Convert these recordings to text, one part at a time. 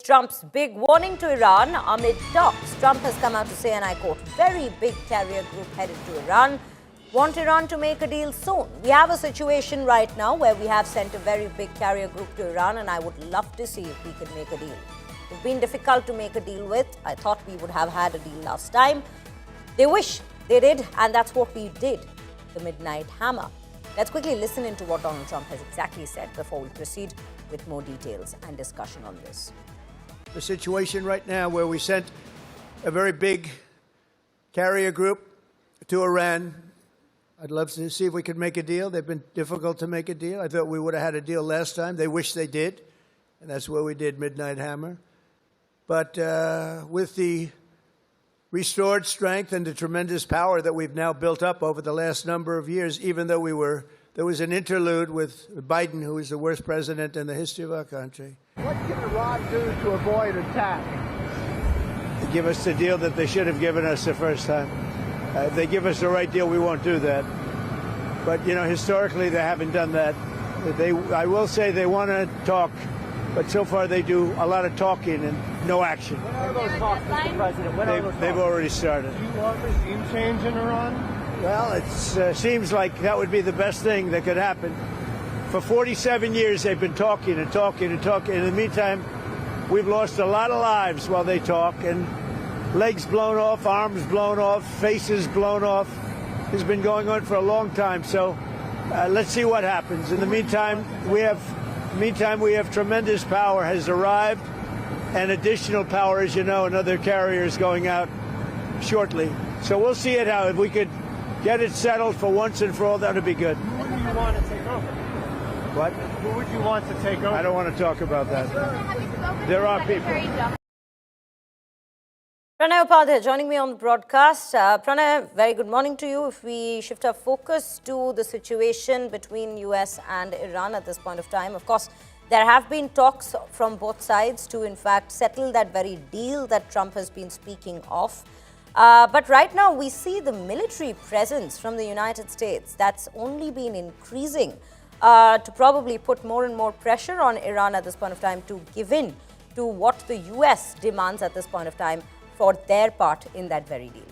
Trump's big warning to Iran amid talks. Trump has come out to say, and I quote, very big carrier group headed to Iran. Want Iran to make a deal soon. We have a situation right now where we have sent a very big carrier group to Iran, and I would love to see if we could make a deal. It's been difficult to make a deal with. I thought we would have had a deal last time. They wish they did, and that's what we did. The midnight hammer. Let's quickly listen into what Donald Trump has exactly said before we proceed with more details and discussion on this. The situation right now where we sent a very big carrier group to Iran. I'd love to see if we could make a deal. They've been difficult to make a deal. I thought we would have had a deal last time. They wish they did, and that's where we did Midnight Hammer. But with the restored strength and the tremendous power that we've now built up over the last number of years, even though there was an interlude with Biden, who is the worst president in the history of our country. What can Iran do to avoid attack? Give us the deal that they should have given us the first time. If they give us the right deal, we won't do that. But, you know, historically, they haven't done that. I will say they want to talk, but so far they do a lot of talking and no action. When are those talks, Mr. President? They've already started. Do you want regime change in Iran? Well, it seems like that would be the best thing that could happen. For 47 years, they've been talking and talking and talking. In the meantime, we've lost a lot of lives while they talk, and legs blown off, arms blown off, faces blown off. It's been going on for a long time, so let's see what happens. In the meantime, we have tremendous power has arrived, and additional power, as you know, another carrier is going out shortly. So we'll see it out. If we could get it settled for once and for all, that would be good. Who do you want to take over? What? Who would you want to take over? I don't want to talk about that. There are people. Pranay Upadhyay joining me on the broadcast. Pranay, very good morning to you. If we shift our focus to the situation between US and Iran at this point of time, of course, there have been talks from both sides to, in fact, settle that very deal that Trump has been speaking of. But right now, we see the military presence from the United States that's only been increasing to probably put more and more pressure on Iran at this point of time to give in to what the US demands at this point of time for their part in that very deal.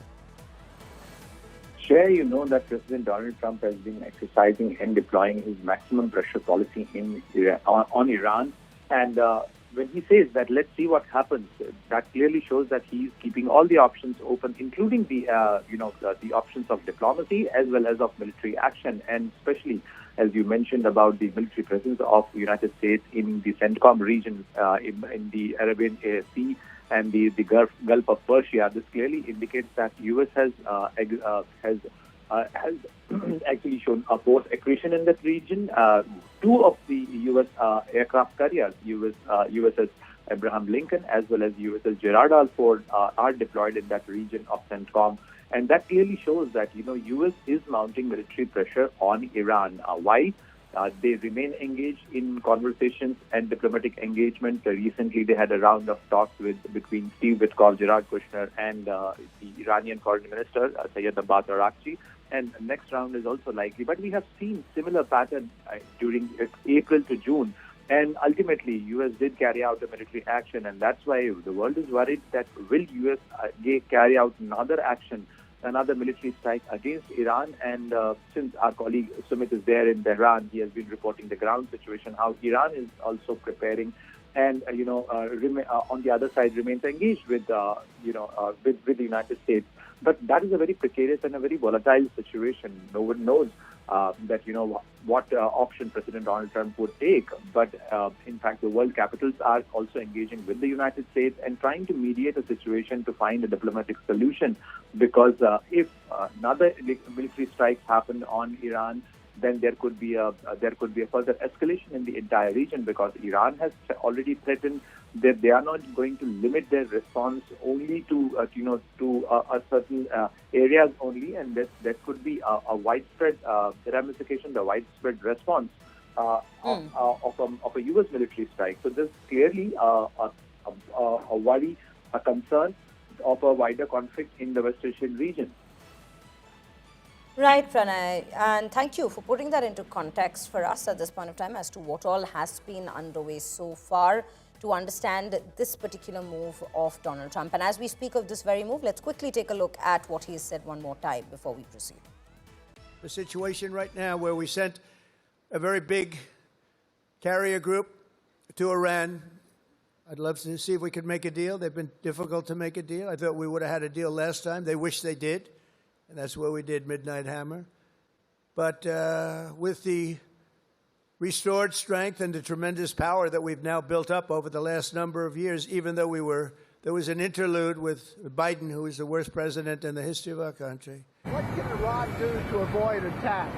Share, you know that President Donald Trump has been exercising and deploying his maximum pressure policy on Iran. And when he says that, let's see what happens, that clearly shows that he's keeping all the options open, including the options of diplomacy as well as of military action, and especially, as you mentioned, about the military presence of the United States in the CENTCOM region, in the Arabian Sea and the Gulf of Persia. This clearly indicates that U.S. has actually shown a both aggression in that region. Two of the U.S. aircraft carriers, USS Abraham Lincoln as well as USS Gerald are deployed in that region of CENTCOM. And that clearly shows that, you know, U.S. is mounting military pressure on Iran. Why? They remain engaged in conversations and diplomatic engagement. Recently, they had a round of talks between Steve Wittkoff, Gerald Kushner, and the Iranian Foreign Minister, Sayyid Abbas Araghchi. And the next round is also likely. But we have seen similar pattern during April to June. And ultimately, U.S. did carry out a military action. And that's why the world is worried that will U.S. carry out another action, another military strike against Iran. And since our colleague Sumit is there in Tehran, he has been reporting the ground situation, how Iran is also preparing and, on the other side remains engaged with the United States. But that is a very precarious and a very volatile situation. No one knows that, what option President Donald Trump would take. But in fact, the world capitals are also engaging with the United States and trying to mediate a situation to find a diplomatic solution. Because if another military strike happened on Iran, then there could be a further escalation in the entire region, because Iran has already threatened that they are not going to limit their response only to a certain areas only, and that could be a widespread ramification, the widespread response of a U.S. military strike. So there's clearly a worry, a concern of a wider conflict in the West Asian region. Right, Pranay, and thank you for putting that into context for us at this point of time as to what all has been underway so far. to understand this particular move of Donald Trump. And as we speak of this very move, let's quickly take a look at what he has said one more time before we proceed. The situation right now where we sent a very big carrier group to Iran. I'd love to see if we could make a deal. They've been difficult to make a deal. I thought we would have had a deal last time. They wish they did, and that's where we did Midnight Hammer. But with the restored strength and the tremendous power that we've now built up over the last number of years, even though there was an interlude with Biden, who is the worst president in the history of our country. What can Iran do to avoid attack?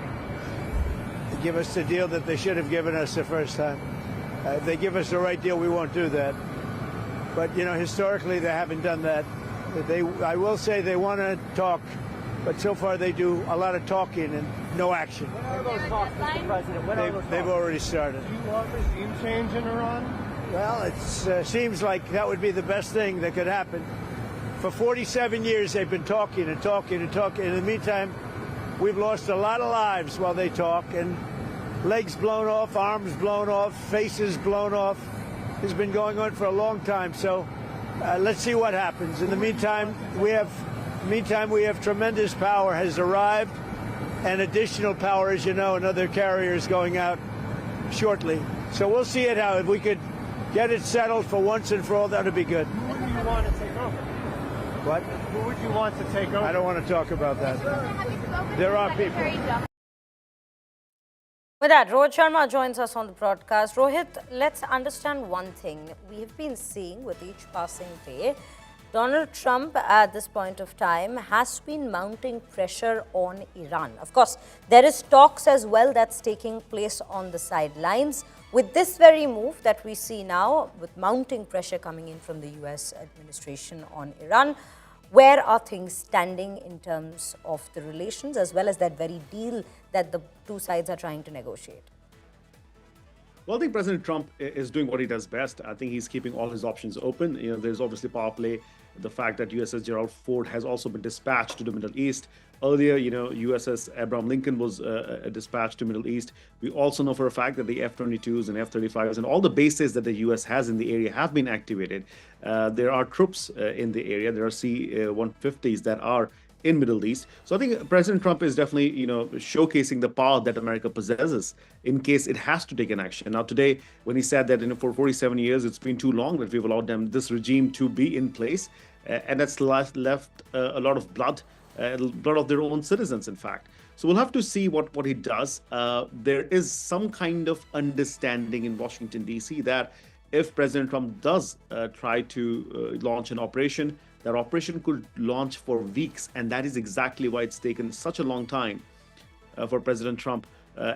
Give us the deal that they should have given us the first time. If they give us the right deal, we won't do that. But, you know, historically, they haven't done that. I will say they want to talk, but so far they do a lot of talking and no action. When are those talks, Mr. President? When are those They've talks? already started. Do you want regime change in Iran? Well, it seems like that would be the best thing that could happen. For 47 years, they've been talking and talking and talking. In the meantime, we've lost a lot of lives while they talk, and legs blown off, arms blown off, faces blown off. It's been going on for a long time, so let's see what happens. In the meantime, we have tremendous power has arrived, and additional power, as you know, another carrier is going out shortly. So we'll see it out. If we could get it settled for once and for all, that would be good. Who do you want to take over? What? Who would you want to take over? I don't want to talk about that. There are people. With that, Rohit Sharma joins us on the broadcast. Rohit, let's understand one thing. We have been seeing with each passing day, Donald Trump at this point of time has been mounting pressure on Iran. Of course, there is talks as well that's taking place on the sidelines. With this very move that we see now, with mounting pressure coming in from the US administration on Iran, where are things standing in terms of the relations as well as that very deal that the two sides are trying to negotiate? Well, I think President Trump is doing what he does best. I think he's keeping all his options open. You know, there's obviously power play. The fact that USS Gerald Ford has also been dispatched to the Middle East. Earlier, you know, USS Abraham Lincoln was dispatched to Middle East. We also know for a fact that the F-22s and F-35s and all the bases that the US has in the area have been activated. There are troops in the area. There are C-150s that are in Middle East. So I think President Trump is definitely, you know, showcasing the power that America possesses in case it has to take an action. Now, today, when he said that, you know, for 47 years, it's been too long that we've allowed this regime to be in place, and that's left a lot of blood of their own citizens, in fact. So we'll have to see what he does. There is some kind of understanding in Washington, D.C. that if President Trump does try to launch an operation, that operation could launch for weeks. And that is exactly why it's taken such a long time for President Trump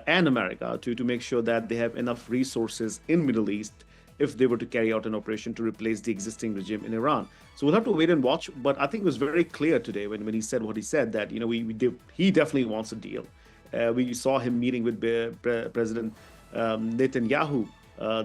and America to make sure that they have enough resources in Middle East if they were to carry out an operation to replace the existing regime in Iran. So we'll have to wait and watch. But I think it was very clear today when he said what he said, that, you know, he definitely wants a deal. We saw him meeting with President Netanyahu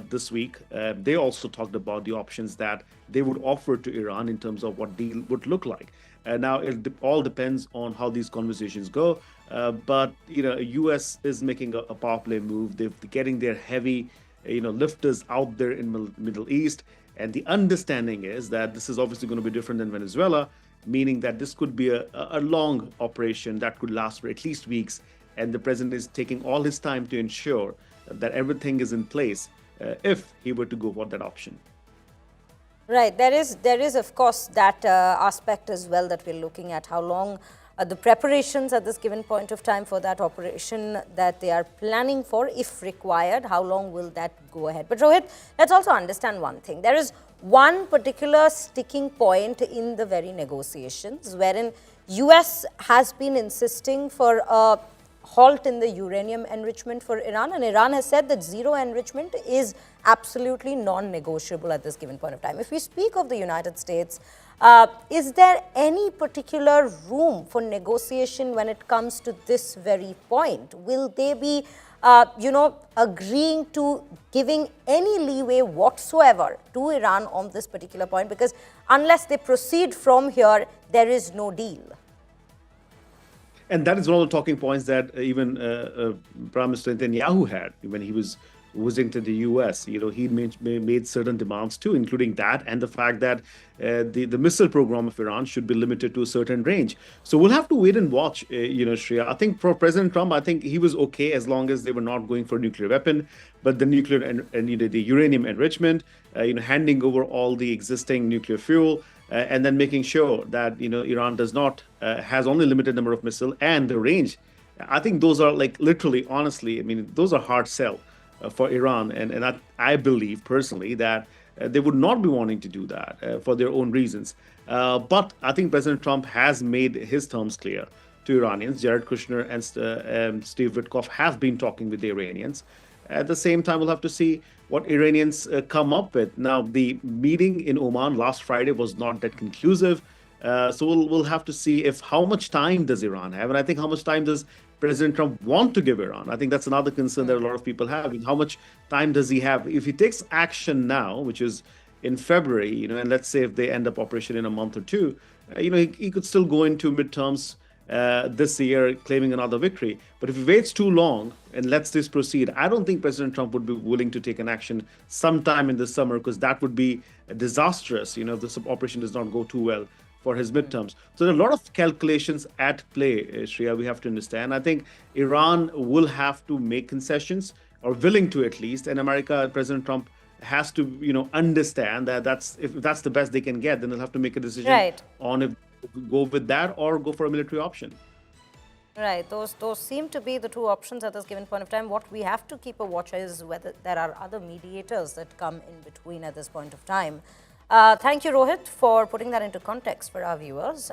this week. They also talked about the options that they would offer to Iran in terms of what deal would look like. Now, it all depends on how these conversations go. But, you know, U.S. is making a power play move. They're getting their heavy, you know, lifters out there in Middle East. And the understanding is that this is obviously going to be different than Venezuela, meaning that this could be a long operation that could last for at least weeks. And the president is taking all his time to ensure that everything is in place if he were to go for that option. Right. There is, of course, that aspect as well that we're looking at, how long the preparations at this given point of time for that operation that they are planning for, if required, how long will that go ahead? But Rohit, let's also understand one thing. There is one particular sticking point in the very negotiations wherein US has been insisting for a halt in the uranium enrichment for Iran, and Iran has said that zero enrichment is absolutely non-negotiable at this given point of time. If we speak of the United States, is there any particular room for negotiation when it comes to this very point? Will they be, agreeing to giving any leeway whatsoever to Iran on this particular point? Because unless they proceed from here, there is no deal. And that is one of the talking points that even Prime Minister Netanyahu had when he was visiting to the U.S. He made certain demands too, including that and the fact that the missile program of Iran should be limited to a certain range. So we'll have to wait and watch, Shreya. I think for President Trump, I think he was okay as long as they were not going for a nuclear weapon, but the nuclear and the uranium enrichment, handing over all the existing nuclear fuel, and then making sure that Iran does not has only limited number of missile and the range. I think those are like literally, honestly, I mean, those are hard sell for Iran. And I believe personally that they would not be wanting to do that for their own reasons. But I think President Trump has made his terms clear to Iranians. Jared Kushner and Steve Wittkoff have been talking with the Iranians. At the same time, we'll have to see what Iranians come up with. Now, the meeting in Oman last Friday was not that conclusive. So we'll have to see if how much time does Iran have, and I think how much time does President Trump want to give Iran. I think that's another concern that a lot of people have. How much time does he have? If he takes action now, which is in February, and let's say if they end up operation in a month or two, he could still go into midterms this year claiming another victory. But if he waits too long and lets this proceed, I don't think President Trump would be willing to take an action sometime in the summer, because that would be disastrous, if this operation does not go too well for his midterms. So there are a lot of calculations at play, Shreya, we have to understand. I think Iran will have to make concessions, or willing to at least, and President Trump has to, understand that if that's the best they can get, then they'll have to make a decision on if go with that or go for a military option. Right. Those seem to be the two options at this given point of time. What we have to keep a watch is whether there are other mediators that come in between at this point of time. Thank you, Rohit, for putting that into context for our viewers.